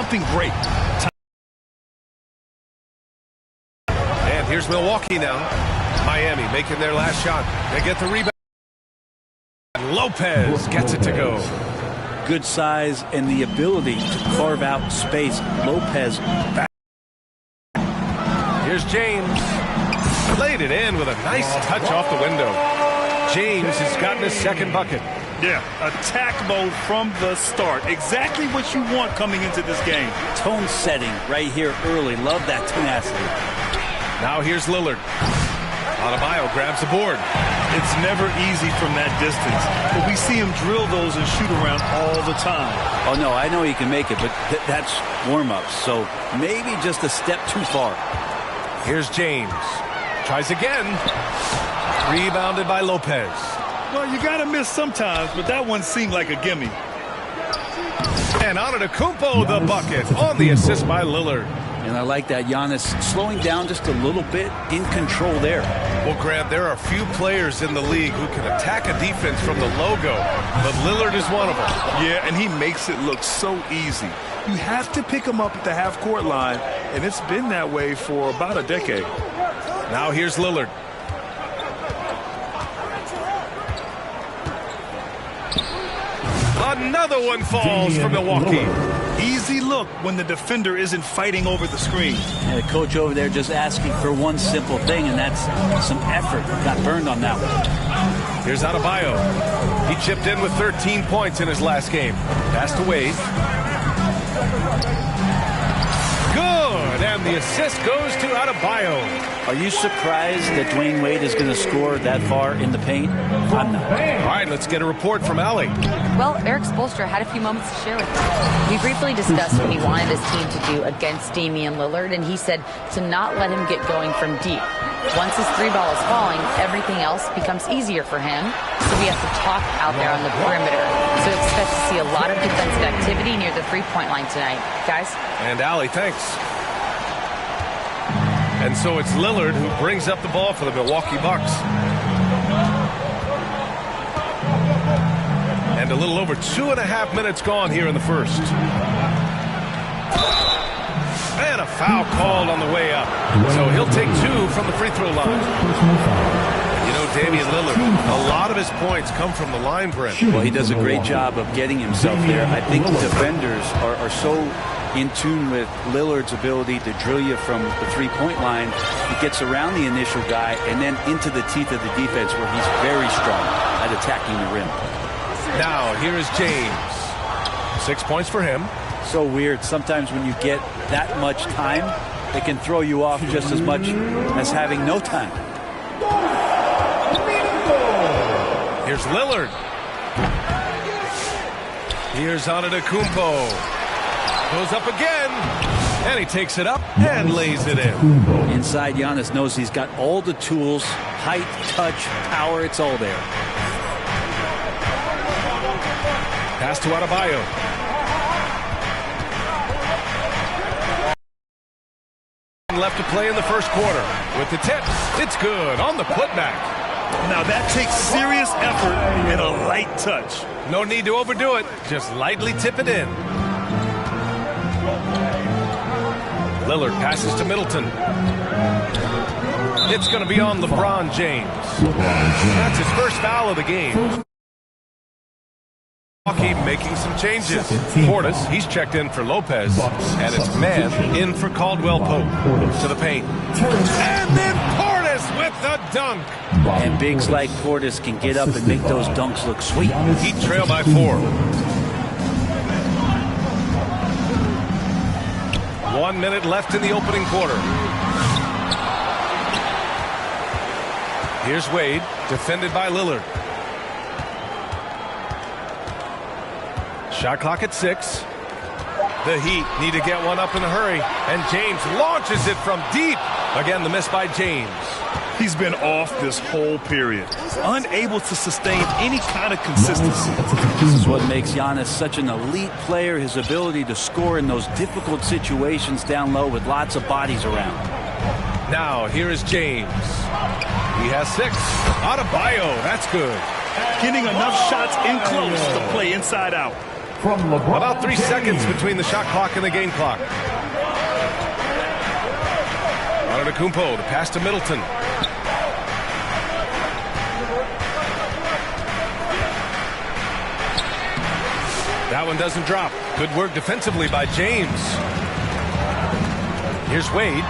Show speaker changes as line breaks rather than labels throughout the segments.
something great.
And here's Milwaukee now. Miami making their last shot. They get the rebound. Lopez gets it to go.
Good size and the ability to carve out space. Lopez back.
Here's James. Laid it in with a nice touch off the window. James has gotten his second bucket.
Yeah, attack mode from the start. Exactly what you want coming into this game.
Tone setting right here early. Love that tenacity.
Now here's Lillard. Adebayo grabs the board.
It's never easy from that distance, but we see him drill those and shoot around all the time.
Oh, no, I know he can make it, but that's warm-ups, so maybe just a step too far.
Here's James. Tries again. Rebounded by Lopez.
Well, you got to miss sometimes, but that one seemed like a gimme.
And Antetokounmpo the bucket on the assist by Lillard.
And I like that. Giannis slowing down just a little bit, in control there.
Well, Grant, there are few players in the league who can attack a defense from the logo, but Lillard is one of them.
Yeah, and he makes it look so easy. You have to pick him up at the half-court line, and it's been that way for about a decade.
Now here's Lillard. Another one falls for Milwaukee.
Easy look when the defender isn't fighting over the screen.
And the coach over there just asking for one simple thing, and that's some effort. Got burned on that one.
Here's Adebayo. He chipped in with 13 points in his last game. Pass to Wade. Good, and the assist goes to Adebayo.
Are you surprised that Dwayne Wade is going to score that far in the paint? I'm not.
All right, let's get a report from Allie.
Well, Eric Spoelstra had a few moments to share with us. We briefly discussed what he wanted his team to do against Damian Lillard, and he said to not let him get going from deep. Once his three ball is falling, everything else becomes easier for him, so he has to talk out there on the perimeter. So expect to see a lot of defensive activity near the three-point line tonight. Guys?
And Allie, thanks. And so it's Lillard who brings up the ball for the Milwaukee Bucks. And a little over 2.5 minutes gone here in the first. And a foul called on the way up. So he'll take two from the free throw line. You know, Damian Lillard, a lot of his points come from the line, Brent.
Well, he does a great job of getting himself there. I think the defenders are so in tune with Lillard's ability to drill you from the three-point line. He gets around the initial guy and then into the teeth of the defense where he's very strong at attacking the rim.
Now, here is James. 6 points for him.
So weird. Sometimes when you get that much time, it can throw you off just as much as having no time.
Here's Lillard. Here's Antetokounmpo. Goes up again, and he takes it up and lays it in.
Inside, Giannis knows he's got all the tools, height, touch, power, it's all there.
Pass to Adebayo. Left to play in the first quarter. With the tip, it's good on the putback.
Now that takes serious effort and a light touch.
No need to overdo it. Just lightly tip it in. Lillard passes to Middleton. It's going to be on LeBron James. That's his first foul of the game. Milwaukee making some changes. Portis, he's checked in for Lopez, and it's man in for Caldwell Pope. To the paint. And then Portis with the dunk.
And bigs like Portis can get up and make those dunks look sweet.
Heat trail by 4. 1 minute left in the opening quarter. Here's Wade, defended by Lillard. Shot clock at 6. The Heat need to get one up in a hurry, and James launches it from deep. Again, the miss by James.
He's been off this whole period, unable to sustain any kind of consistency.
This is what makes Giannis such an elite player, his ability to score in those difficult situations down low with lots of bodies around.
Now, here is James. He has 6. Adebayo, that's good.
Getting enough shots in close to play inside out.
About 3 seconds between the shot clock and the game clock. Antetokounmpo, the pass to Middleton. That one doesn't drop. Good work defensively by James. Here's Wade.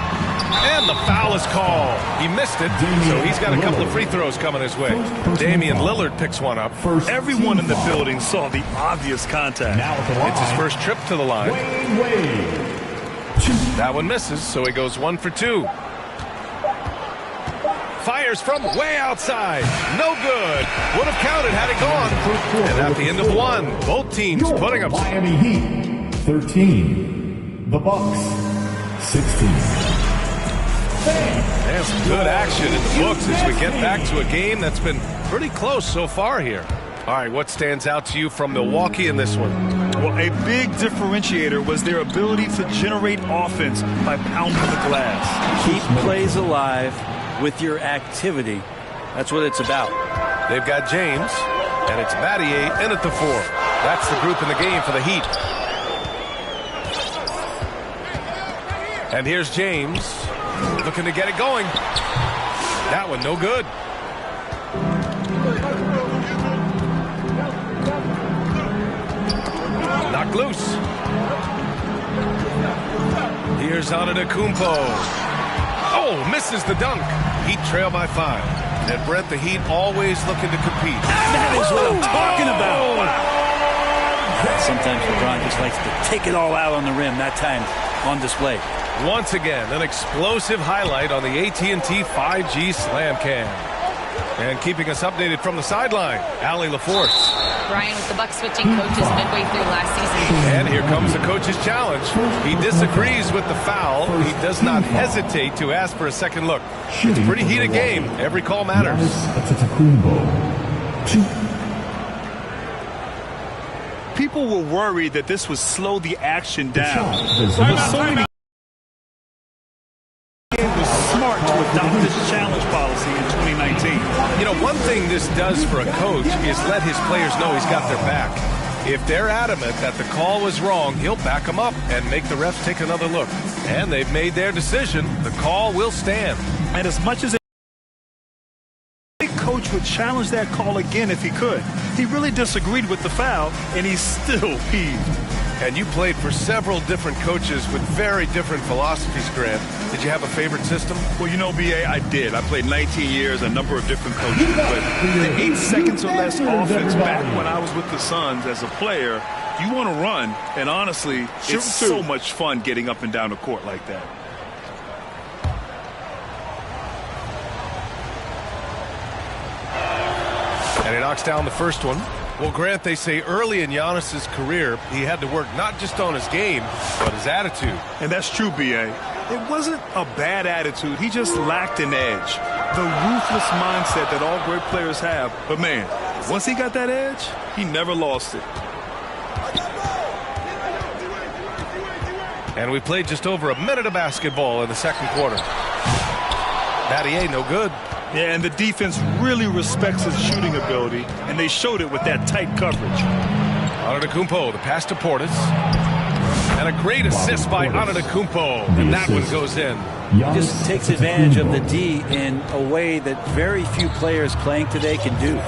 And the foul is called. He missed it, so he's got a couple of free throws coming his way. Damian Lillard picks one up.
Everyone in the building saw the obvious contact.
It's his first trip to the line. That one misses, so he goes 1 for 2. Fires from way outside. No good. Would have counted had it gone. And at the end of 1, both teams putting up.
Miami Heat 13. The Bucks 16.
There's some good action in the books as we get back to a game that's been pretty close so far here. All right, what stands out to you from Milwaukee in this one?
Well, a big differentiator was their ability to generate offense by pounding the glass.
Keep plays alive with your activity. That's what it's about.
They've got James, and it's Battier in at the 4. That's the group in the game for the Heat. And here's James. Looking to get it going. That one no good. Knocked loose. Here's Antetokounmpo. Oh, misses the dunk. Heat trail by 5. And Brent, the Heat always looking to compete.
That is what I'm talking about. Sometimes LeBron just likes to take it all out on the rim. That time on display.
Once again, an explosive highlight on the AT&T 5G Slam Cam. And keeping us updated from the sideline, Allie LaForce.
Brian, with the Bucks switching coaches midway through last season.
And here comes the coach's challenge. He disagrees with the foul. He does not hesitate to ask for a second look. It's a pretty heated game. Every call matters.
People were worried that this would slow the action down. Smart to adopt this challenge policy in 2019.
You know, one thing this does for a coach is let his players know he's got their back. If they're adamant that the call was wrong, he'll back them up and make the refs take another look. And they've made their decision. The call will stand.
And as much as a coach would challenge that call again if he could, he really disagreed with the foul, and he's still peeved.
And you played for several different coaches with very different philosophies, Grant. Did you have a favorite system?
Well, you know, B.A., I did. I played 19 years, a number of different coaches. But the 8 seconds or less offense back when I was with the Suns as a player, you want to run. And honestly, it's so much fun getting up and down the court like that.
And he knocks down the first one. Well, Grant, they say early in Giannis's career, he had to work not just on his game, but his attitude.
And that's true, B.A. It wasn't a bad attitude. He just lacked an edge. The ruthless mindset that all great players have. But, man, once he got that edge, he never lost it.
And we played just over a minute of basketball in the second quarter. Battier, no good.
Yeah, and the defense really respects his shooting ability, and they showed it with that tight coverage.
Antetokounmpo, the pass to Portis. And a great assist by Antetokounmpo, and that one goes in.
He just takes advantage of the D in a way that very few players playing today can do.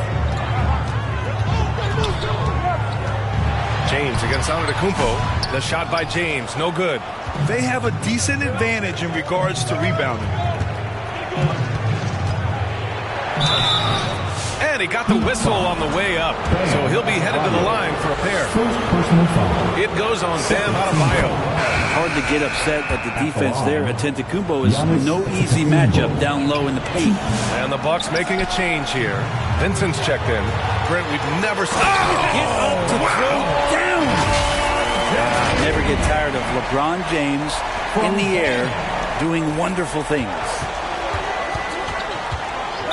James against Antetokounmpo. The shot by James, no good.
They have a decent advantage in regards to rebounding.
And he got the whistle on the way up, so he'll be headed to the line for a pair. It goes on Bam Adebayo.
Hard to get upset at the defense there. Antetokounmpo is no easy matchup down low in the paint.
And the Bucks making a change here. Vincent's checked in. Brent, we've never seen.
Get up to throw down. Never get tired of LeBron James in the air doing wonderful things.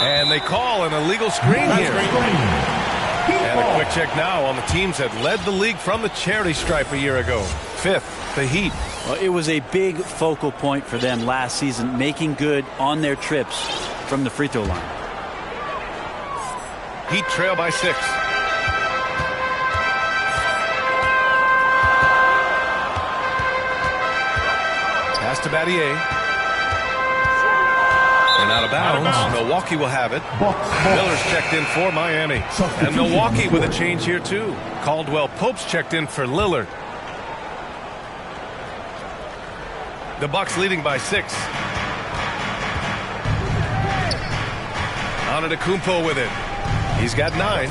And they call an illegal screen here. And a quick check now on the teams that led the league from the charity stripe a year ago. 5th, the Heat.
Well, it was a big focal point for them last season, making good on their trips from the free throw line.
Heat trail by 6. to Battier. And out of bounds. Milwaukee will have it. Miller's checked in for Miami. And Milwaukee with a change here, too. Caldwell Pope's checked in for Lillard. The Bucks leading by 6. Antetokounmpo with it. He's got 9.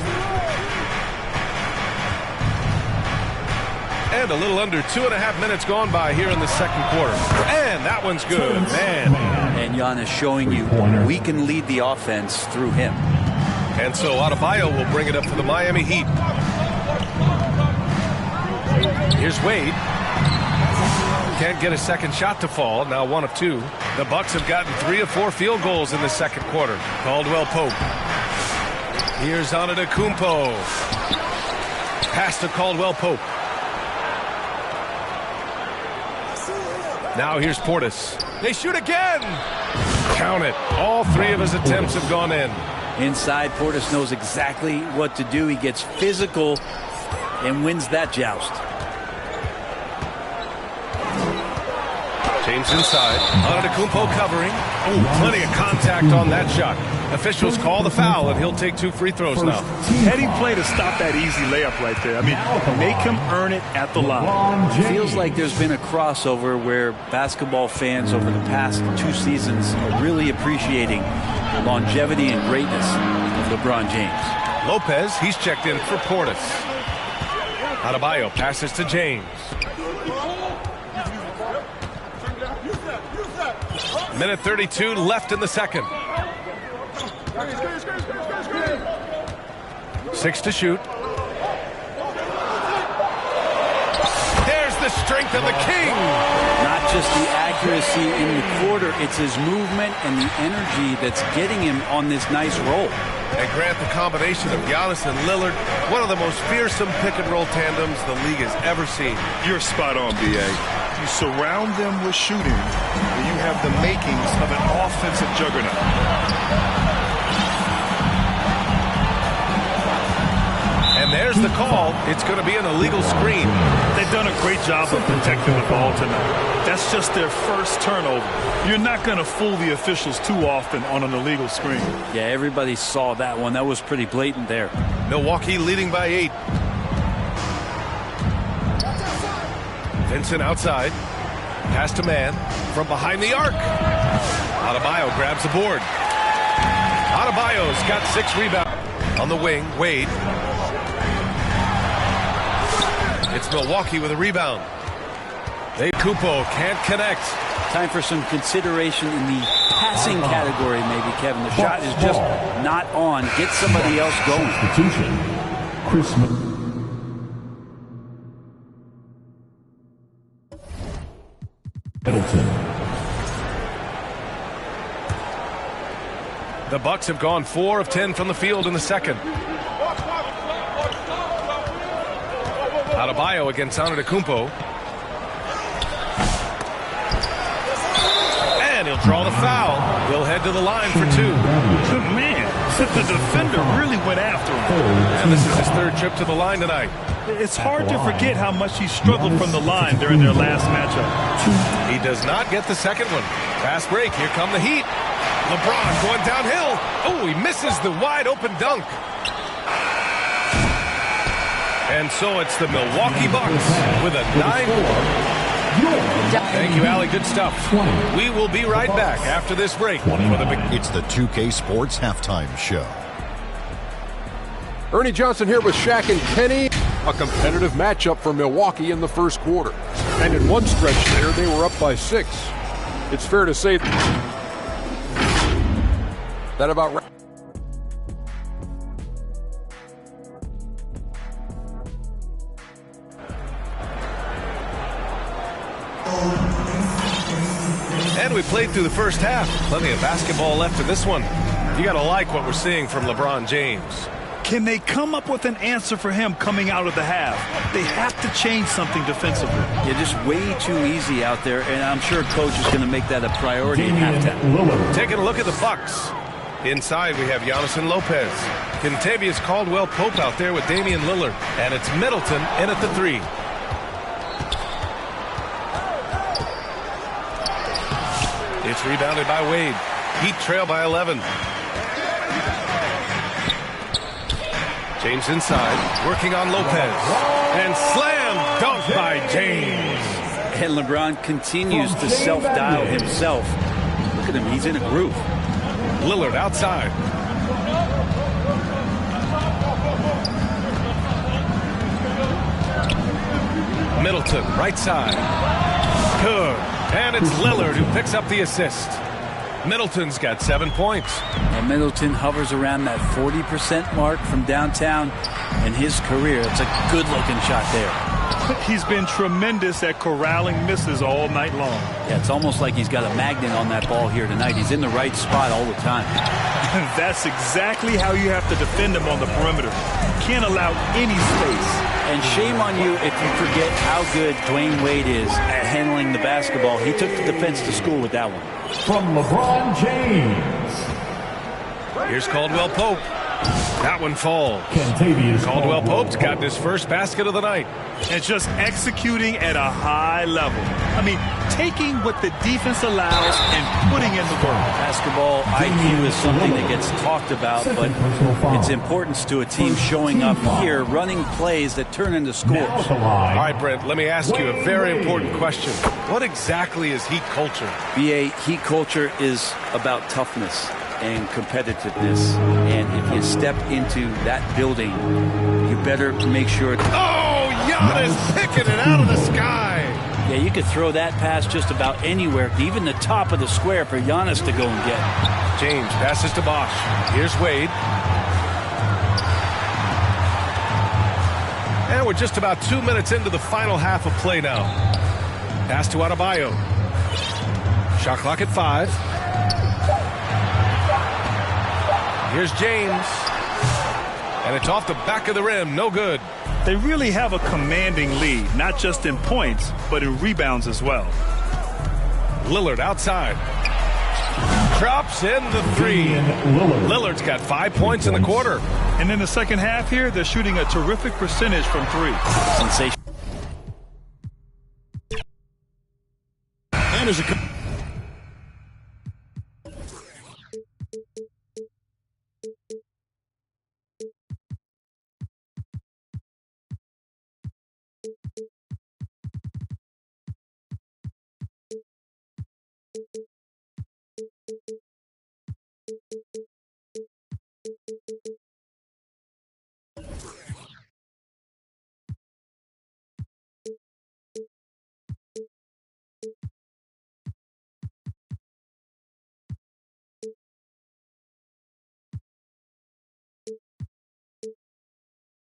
And a little under 2.5 minutes gone by here in the second quarter. And that one's good, man.
And Giannis showing you we can lead the offense through him.
And so Adebayo will bring it up for the Miami Heat. Here's Wade. Can't get a second shot to fall. Now 1 of 2. The Bucks have gotten 3 of 4 field goals in the second quarter. Caldwell Pope. Here's Antetokounmpo. Pass to Caldwell Pope. Now here's Portis. They shoot again. Count it. All 3 of his attempts have gone in.
Inside, Portis knows exactly what to do. He gets physical and wins that joust.
James inside. Antetokounmpo covering. Oh, plenty of contact on that shot. Officials call the foul, and he'll take 2 free throws now.
Heady play to stop that easy layup right there. I mean, make him earn it at the line.
It feels like there's been a crossover where basketball fans over the past 2 seasons are really appreciating the longevity and greatness of LeBron James.
Lopez, he's checked in for Portis. Adebayo passes to James. Minute 32 left in the second. 6 to shoot. There's the strength of the king.
Not just the accuracy in the quarter, it's his movement and the energy that's getting him on this nice roll.
And Grant, the combination of Giannis and Lillard, one of the most fearsome pick-and-roll tandems the league has ever seen.
You're spot on, B.A. You surround them with shooting, and you have the makings of an offensive juggernaut.
And there's the call. It's going to be an illegal screen.
They've done a great job of protecting the ball tonight. That's just their first turnover. You're not going to fool the officials too often on an illegal screen.
Yeah, everybody saw that one. That was pretty blatant there.
Milwaukee leading by 8. Vincent outside. Pass to man from behind the arc. Adebayo grabs the board. Adebayo's got 6 rebounds. On the wing, Wade. It's Milwaukee with a rebound. Kupo can't connect.
Time for some consideration in the passing category, maybe, Kevin. The shot is just not on. Get somebody else going.
Chris Middleton.
The Bucks have gone 4 of 10 from the field in the second. Adebayo against Antetokounmpo. And he'll draw the foul. He'll head to the line for 2.
Good man. The defender really went after him.
And this is his 3rd trip to the line tonight.
It's hard to forget how much he struggled from the line during their last matchup.
He does not get the second one. Fast break. Here come the Heat. LeBron going downhill. Oh, he misses the wide open dunk. And so it's the Milwaukee Bucks with a 9-4. Thank you, Allie. Good stuff. We will be right back after this break.
It's the 2K Sports Halftime Show.
Ernie Johnson here with Shaq and Kenny. A competitive matchup for Milwaukee in the first quarter. And in one stretch there, they were up by 6. It's fair to say that about...
And we played through the first half. Plenty of basketball left in this one. You got to like what we're seeing from LeBron James.
Can they come up with an answer for him coming out of the half? They have to change something defensively.
Yeah, just way too easy out there, and I'm sure coach is going to make that a priority at halftime.
Taking a look at the Bucks. Inside, we have Giannis and Lopez. Kentavious Caldwell Pope out there with Damian Lillard. And it's Middleton in at the 3. It's rebounded by Wade. Heat trail by 11. James inside, working on Lopez. And slam dunk by James.
And LeBron continues to self-dial himself. Look at him, he's in a groove.
Lillard outside. Middleton, right side. Good. And it's Lillard who picks up the assist. Middleton's got 7 points.
Well, Middleton hovers around that 40% mark from downtown in his career. It's a good-looking shot there.
He's been tremendous at corralling misses all night long.
Yeah, it's almost like he's got a magnet on that ball here tonight. He's in the right spot all the time.
That's exactly how you have to defend him on the perimeter. Can't allow any space.
And shame on you if you forget how good Dwayne Wade is at handling the basketball. He took the defense to school with that one.
From LeBron James.
Here's Caldwell Pope. That one falls. Caldwell Pope's got his first basket of the night.
And just executing at a high level. I mean, taking what the defense allows and putting in the work.
Basketball IQ is something that gets talked about, but its importance to a team showing up here, running plays that turn into scores.
All right, Brent, let me ask you a very important question. What exactly is Heat culture?
BA, Heat culture is about toughness and competitiveness. And if you step into that building, you better make sure.
Oh, Giannis picking it out of the sky.
Yeah, you could throw that pass just about anywhere, even the top of the square for Giannis to go and get.
James passes to Bosch. Here's Wade. And we're just about 2 minutes into the final half of play now. Pass to Adebayo. Shot clock at 5. Here's James. And it's off the back of the rim. No good.
They really have a commanding lead, not just in points, but in rebounds as well.
Lillard outside. Drops in the 3. Lillard's got 5 points in the quarter.
And in the second half here, they're shooting a terrific percentage from 3.
Sensation.
And as a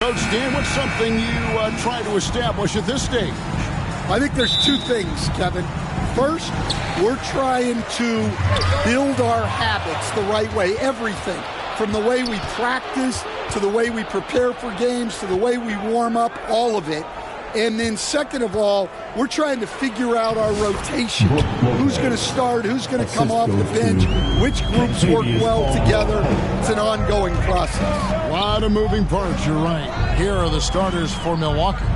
Coach Dan, what's something you try to establish at this stage?
I think there's 2 things, Kevin. First, we're trying to build our habits the right way, everything. From the way we practice, to the way we prepare for games, to the way we warm up, all of it. And then second of all, we're trying to figure out our rotation. Who's going to start, who's going to come off the bench, which groups work well together. It's an ongoing process.
A lot of moving parts, you're right. Here are the starters for Milwaukee.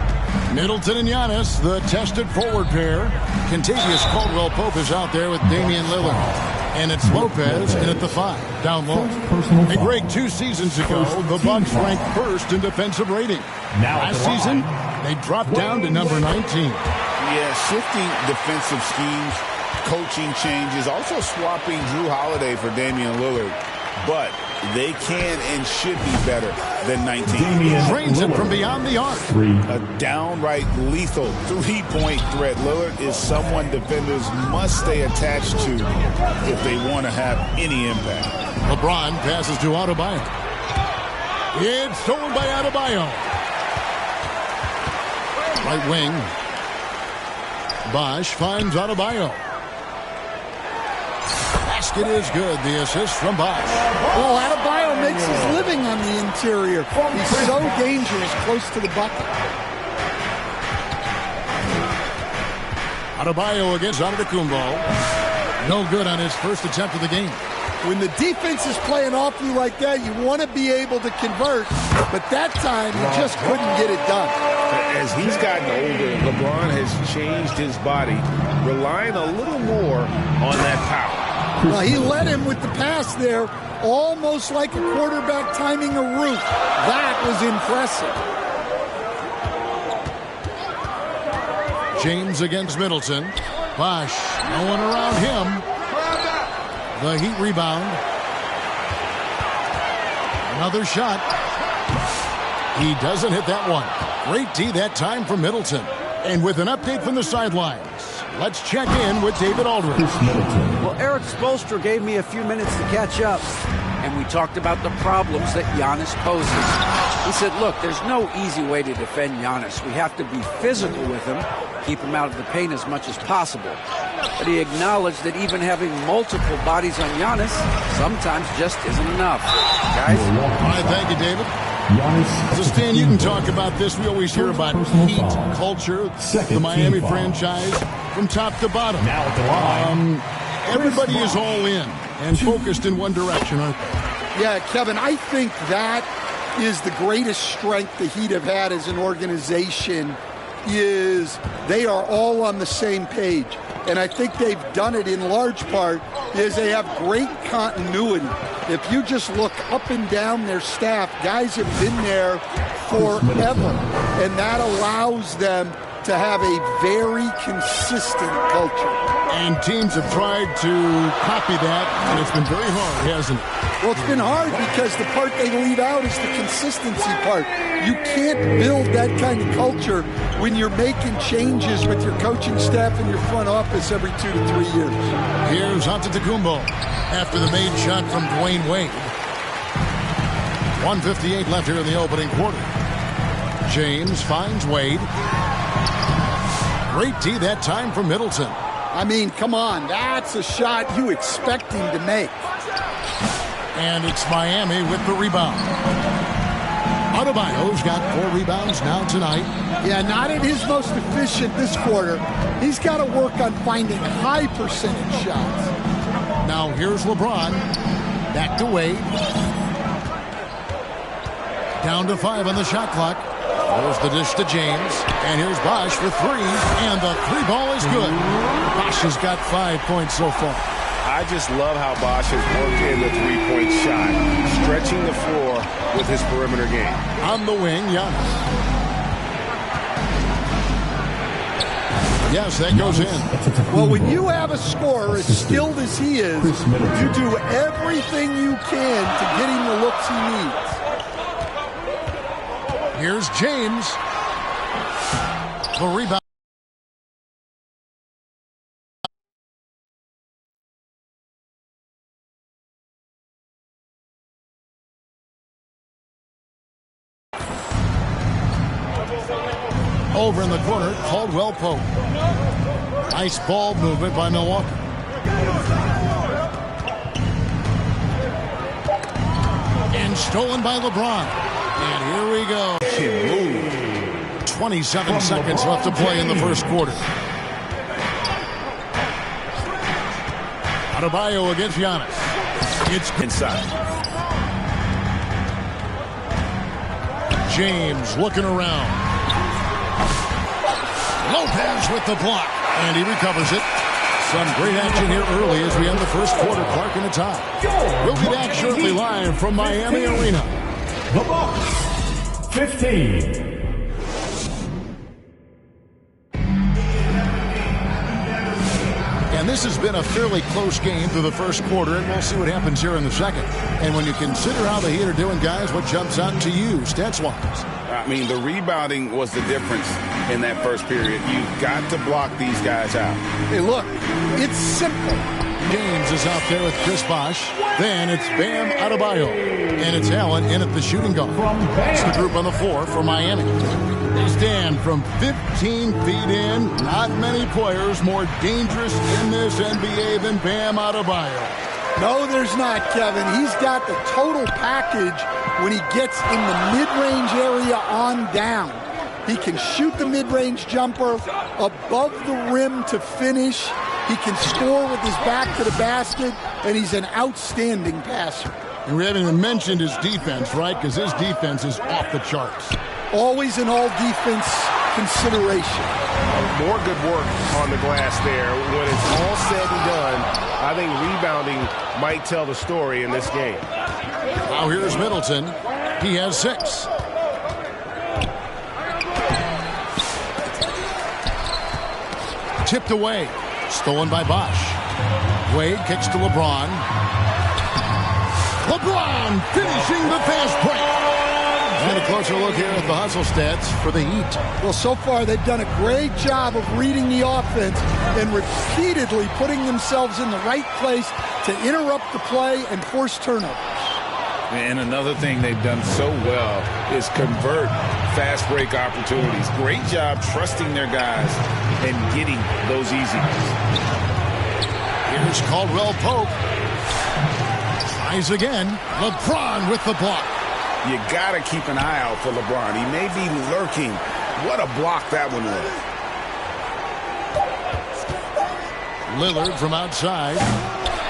Middleton and Giannis, the tested forward pair. Contagious Caldwell Pope is out there with Damian Lillard. And it's Lopez in at the 5, down low. Hey, Greg, 2 seasons ago, the Bucks ranked first in defensive rating. Last season, they dropped down to number 19.
Yeah, shifting defensive schemes, coaching changes, also swapping Drew Holiday for Damian Lillard. But they can and should be better than 19.
Drains it from beyond the arc.
A downright lethal 3-point threat. Lillard is someone defenders must stay attached to if they want to have any impact.
LeBron passes to Adebayo. It's stolen by Adebayo. Right wing. Bosch finds Adebayo. Basket is good. The assist from Bosch.
Well, Adebayo makes his living on the interior. He's so dangerous close to the bucket.
Adebayo against Antetokounmpo. No good on his first attempt of the game.
When the defense is playing off you like that, you want to be able to convert. But that time, he just couldn't get it done.
As he's gotten older, LeBron has changed his body, relying a little more on that power.
Well, he led him with the pass there, almost like a quarterback timing a route. That was impressive.
James against Middleton. Bosch, no one around him. The Heat rebound. Another shot. He doesn't hit that one. Great D that time from Middleton. And with an update from the sidelines, let's check in with David Aldridge.
Well, Eric Spoelstra gave me a few minutes to catch up, and we talked about the problems that Giannis poses. He said, look, there's no easy way to defend Giannis. We have to be physical with him, keep him out of the paint as much as possible. But he acknowledged that even having multiple bodies on Giannis sometimes just isn't enough. Guys?
All right, thank you, David. So, Stan, you can talk about this. We always hear about Heat culture, the Miami franchise, from top to bottom. Everybody is all in and focused in one direction, aren't they?
Yeah, Kevin, I think that is the greatest strength the Heat have had as an organization, is they are all on the same page. And I think they've done it in large part is they have great continuity. If you just look up and down their staff, guys have been there forever. And that allows them to have a very consistent culture.
And teams have tried to copy that, and it's been very hard, hasn't it?
Well, it's been hard because the part they leave out is the consistency part. You can't build that kind of culture when you're making changes with your coaching staff and your front office every 2 to 3 years.
Here's Antetokounmpo after the made shot from Dwayne Wade. 1:58 left here in the opening quarter. James finds Wade. Great D that time from Middleton.
I mean, come on, that's a shot you expect him to make.
And it's Miami with the rebound. Adebayo's got 4 rebounds now tonight.
Yeah, not at his most efficient this quarter. He's got to work on finding high percentage shots.
Now here's LeBron. Back to Wade. Down to 5 on the shot clock. There's the dish to James. And here's Bosch with 3. And the 3 ball is good. Bosch has got 5 points so far.
I just love how Bosch has worked in the 3-point shot, stretching the floor with his perimeter game.
On the wing, Giannis. Yes, that goes in.
Well, when you have a scorer as skilled as he is, you do everything you can to get him the looks he needs.
Here's James. The rebound. Over in the corner, Caldwell Pope. Nice ball movement by Milwaukee. And stolen by LeBron. And here we go. 27 seconds left to play in the first quarter. Adebayo against Giannis. It's
inside.
James looking around. Lopez with the block, and he recovers it. Some great action here early as we end the first quarter. Clark in the top. We'll be back shortly live from Miami Arena.
The Bucks, 15.
And this has been a fairly close game through the first quarter, and we'll see what happens here in the second. And when you consider how the Heat are doing, guys, what jumps out to you, stats-wise?
I mean, the rebounding was the difference in that first period. You've got to block these guys out.
Hey, look, it's simple.
James is out there with Chris Bosh. Then it's Bam Adebayo. And it's Allen in at the shooting guard. That's the group on the floor for Miami. They stand from 15 feet in. Not many players more dangerous in this NBA than Bam Adebayo.
No, there's not, Kevin. He's got the total package when he gets in the mid-range area on down. He can shoot the mid-range jumper above the rim to finish. He can score with his back to the basket, and he's an outstanding passer.
And we haven't even mentioned his defense, right? Because his defense is off the charts.
Always an all-defense consideration.
More good work on the glass there. When it's all said and done, I think rebounding might tell the story in this game.
Now here's Middleton. He has 6. Tipped away. Stolen by Bosch. Wade kicks to LeBron. LeBron finishing the fast break. And a closer look here at the hustle stats for the Heat.
Well, so far they've done a great job of reading the offense and repeatedly putting themselves in the right place to interrupt the play and force turnovers.
And another thing they've done so well is convert fast break opportunities. Great job trusting their guys and getting those easy ones.
Here's Caldwell Pope. Tries again. LeBron with the block.
You got to keep an eye out for LeBron. He may be lurking. What a block that one was.
Lillard from outside.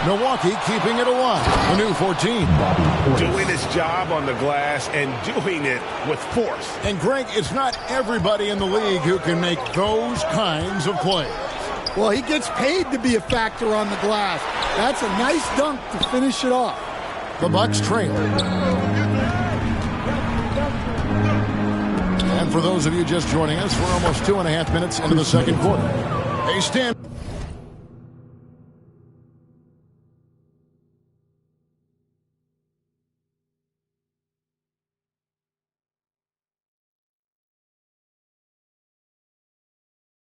Milwaukee keeping it alive. A new 14.
Doing his job on the glass and doing it with force.
And Greg, it's not everybody in the league who can make those kinds of plays.
Well, he gets paid to be a factor on the glass. That's a nice dunk to finish it off.
The Bucks trail. And for those of you just joining us, we're almost 2.5 minutes into the second quarter. They stand.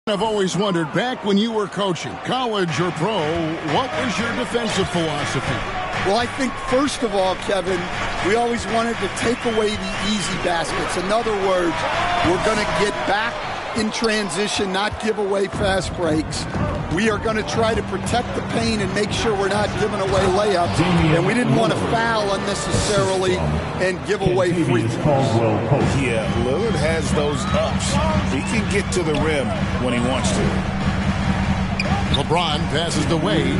I've always wondered, back when you were coaching, college or pro, what was your defensive philosophy?
Well, I think, first of all, Kevin, we always wanted to take away the easy baskets. In other words, we're going to get back in transition, not give away fast breaks. We are going to try to protect the paint and make sure we're not giving away layups. And we didn't want to foul unnecessarily and give away free throws.
Yeah, Lillard has those ups. He can get to the rim when he wants to.
LeBron passes to Wade.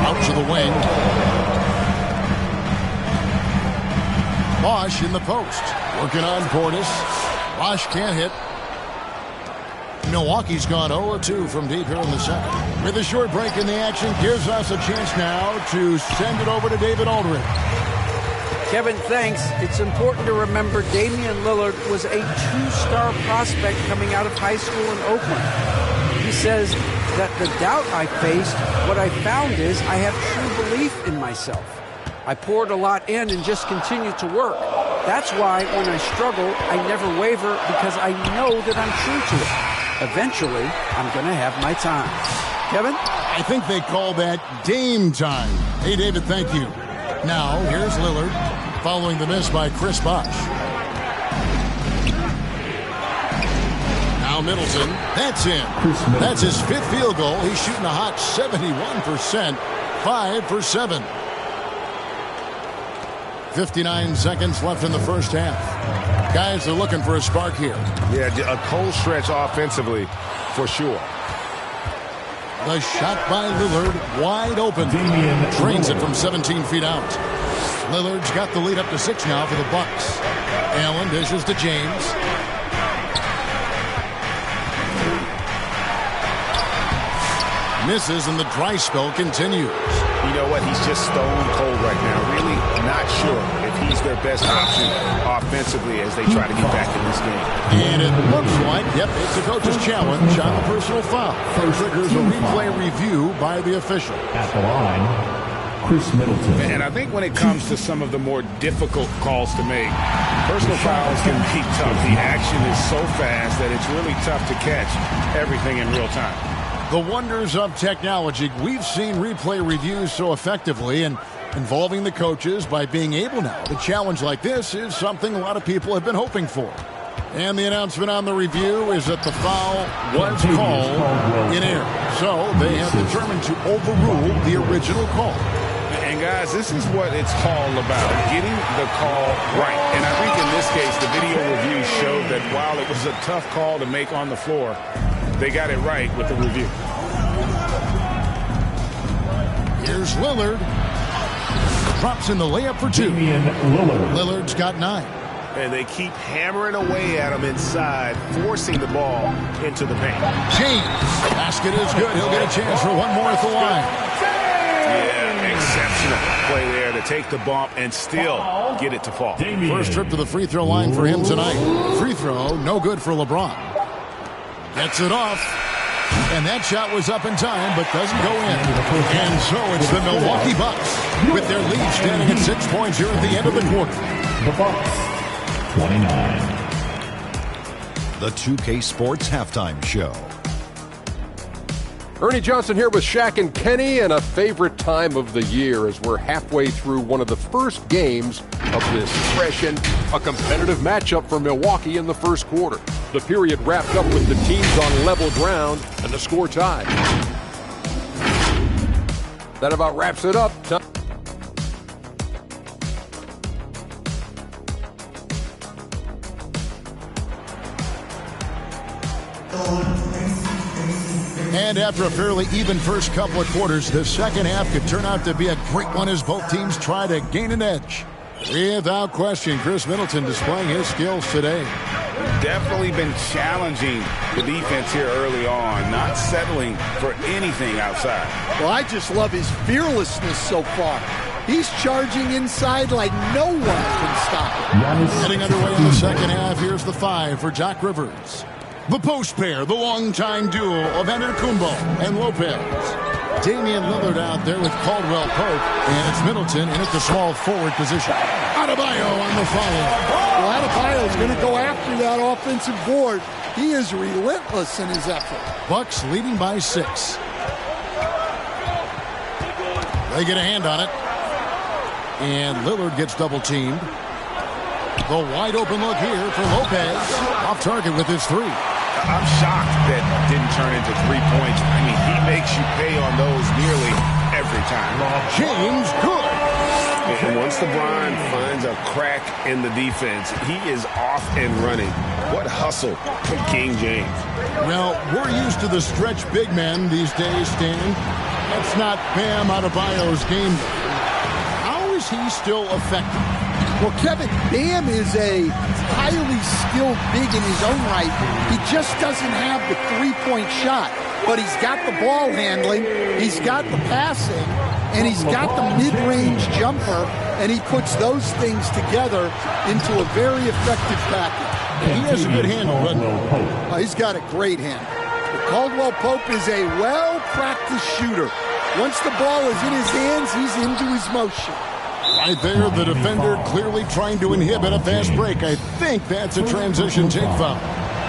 Out to the wing. Bosch in the post. Working on Portis. Bosch can't hit. Milwaukee's gone 0-2 from deep here in the second. With a short break in the action, gives us a chance now to send it over to David Aldridge.
Kevin, thanks. It's important to remember Damian Lillard was a two-star prospect coming out of high school in Oakland. He says that the doubt I faced, what I found is I have true belief in myself. I poured a lot in and just continued to work. That's why when I struggle, I never waver because I know that I'm true to it. Eventually, I'm going to have my time. Kevin?
I think they call that Dame time. Hey, David, thank you. Now, here's Lillard following the miss by Chris Bosh. Now Middleton. That's in. That's his 5th field goal. He's shooting a hot 71%. 5 for 7. 59 seconds left in the first half. Guys are looking for a spark here.
Yeah, a cold stretch offensively, for sure.
The shot by Lillard, wide open. Drains it from 17 feet out. Lillard's got the lead up to 6 now for the Bucks. Allen dishes to James. Misses and the dry spell continues.
You know what? He's just stone cold right now. Really not sure if he's their best option offensively as they try to get back in this game.
And it looks like, yep, it's a coach's challenge on the personal foul. That triggers a replay review by the official.
At the line, Chris Middleton.
And I think when it comes to some of the more difficult calls to make, personal fouls can be tough. The action is so fast that it's really tough to catch everything in real time.
The wonders of technology. We've seen replay reviews so effectively, and involving the coaches by being able now to challenge like this is something a lot of people have been hoping for. And the announcement on the review is that the foul was called in error. So they have determined to overrule the original call.
And guys, this is what it's all about, getting the call right. And I think in this case, the video review showed that while it was a tough call to make on the floor, they got it right with the review.
Here's Lillard. Drops in the layup for 2. Lillard's got 9.
and they keep hammering away at him inside, forcing the ball into the paint.
James, basket is good. He'll get a chance for one more at the line.
Yeah, exceptional play there to take the bump and still get it to fall.
First trip to the free throw line for him tonight. Free throw, no good for LeBron. Gets it off. And that shot was up in time, but doesn't go in. And so it's the Milwaukee Bucks with their lead standing at 6 points here at the end of the quarter.
The Bucks, 29.
The 2K Sports Halftime Show.
Ernie Johnson here with Shaq and Kenny, and a favorite time of the year as we're halfway through one of the first games of this session, a competitive matchup for Milwaukee in the first quarter. The period wrapped up with the teams on level ground and the score tied. That about wraps it up.
And after a fairly even first couple of quarters, the second half could turn out to be a great one as both teams try to gain an edge. Without question, Chris Middleton displaying his skills today.
Definitely been challenging the defense here early on, not settling for anything outside.
Well, I just love his fearlessness so far. He's charging inside like no one can stop him.
Getting underway in the second half, here's the 5 for Doc Rivers. The post pair, the longtime duo of Antetokounmpo and Lopez. Damian Lillard out there with Caldwell Pope, and it's Middleton in at the small forward position. Adebayo on the follow.
Well, Adebayo's going to go after that offensive board. He is relentless in his effort.
Bucks leading by 6. They get a hand on it. And Lillard gets double teamed. The wide open look here for Lopez. Off target with his 3.
I'm shocked that didn't turn into 3 points. I mean, he makes you pay on those nearly every time.
James good.
And once LeBron finds a crack in the defense, he is off and running. What hustle from King James.
Well, we're used to the stretch big men these days, Stan. That's not Bam Adebayo's game. How is he still effective?
Well, Kevin, Bam is a highly skilled big in his own right. He just doesn't have the three-point shot. But he's got the ball handling, he's got the passing, and he's got the mid-range jumper, and he puts those things together into a very effective package.
He has a good handle, doesn't he?
He's got a great handle. But Caldwell Pope is a well-practiced shooter. Once the ball is in his hands, he's into his motion.
Right there, the defender clearly trying to inhibit a fast break. I think that's a transition take foul.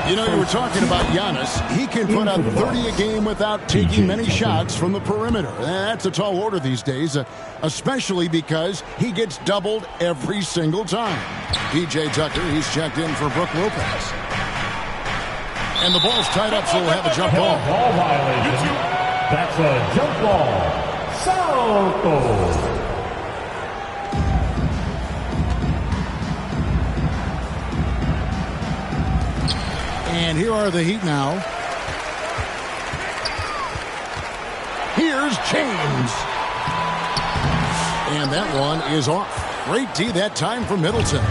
You know, you were talking about Giannis. He can put up 30 a game without taking many shots from the perimeter. That's a tall order these days, especially because he gets doubled every single time. P.J. Tucker, he's checked in for Brook Lopez. And the ball's tied up, so we'll have a jump ball.
Ball violation. That's a jump ball. Salto.
And here are the Heat now. Here's James. And that one is off. Great D that time for Middleton.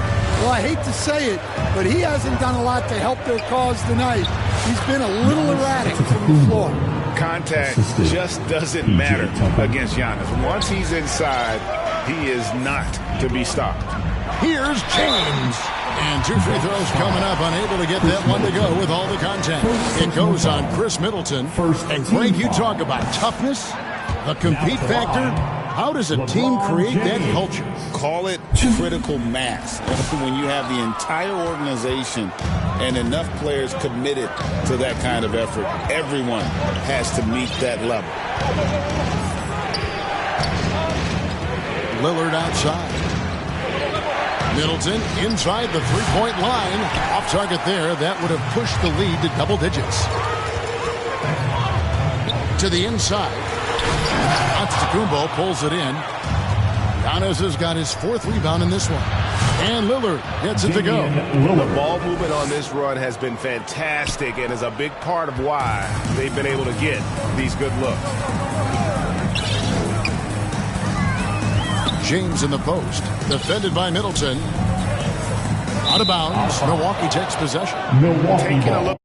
Well, I hate to say it, but he hasn't done a lot to help their cause tonight. He's been a little erratic from the floor.
Contact just doesn't matter against Giannis. Once he's inside, he is not to be stopped.
Here's James. And 2 free throws coming up, unable to get that one to go with all the contact. It goes on Chris Middleton. And Greg, you talk about toughness, the compete factor. How does a team create that culture?
Call it critical mass. When you have the entire organization and enough players committed to that kind of effort, everyone has to meet that level.
Lillard outside. Middleton inside the three-point line. Off target there. That would have pushed the lead to double digits. To the inside. Antetokounmpo pulls it in. Giannis has got his 4th rebound in this one. And Lillard gets it to go.
The ball movement on this run has been fantastic and is a big part of why they've been able to get these good looks. James in the post. Defended by Middleton.
Out of bounds. Milwaukee takes possession.
Milwaukee
Taking a
ball.
look.